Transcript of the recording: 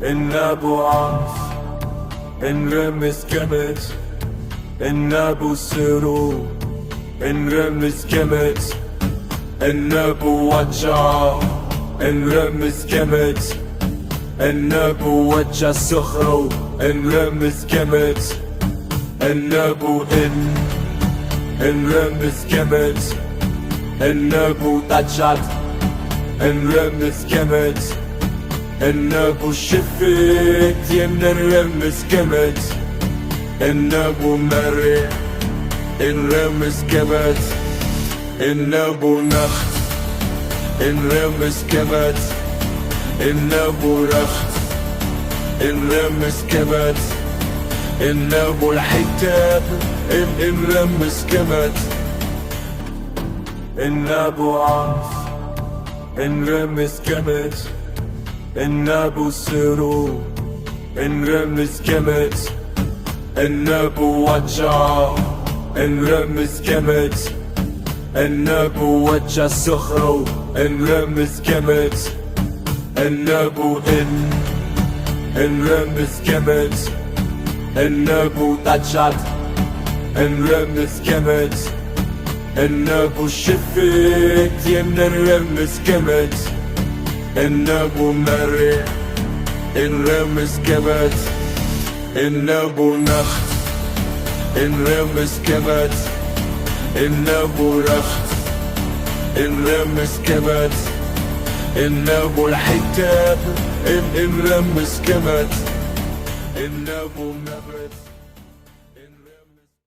إن أبو عاص إن رمز كمت إن أبو سرور إن رمز كمت إن أبو وجع إن رمز كمت إن أبو وجع سخرو إن رمز كمت إن أبو إن رمز كمت إن أبو تجات إن رمز كمت إن أبو شفت يمن الرمز كمت إن أبو مري إن رمز كمت إن أبو نخت إن رمز كمت إن أبو رخت إن رمز كمت إن أبو الحتاب إن رمز كمت إن أبو عاص إن رمز كمت إن أبو سرور إن رمز كمت إن أبو وجع إن رمز كمت إن أبو وجع سخرو إن رمز كمت إن أبو إن رمز كمت إن أبو تجات إن رمز كمت إن أبو شفت يمن الرمز كمت إن أبو مري إن رمز كمت إن أبو نخت إن رمز كمت إن أبو رخت إن رمز كمت إن أبو الحتاب إن رمز كمت إن أبو مري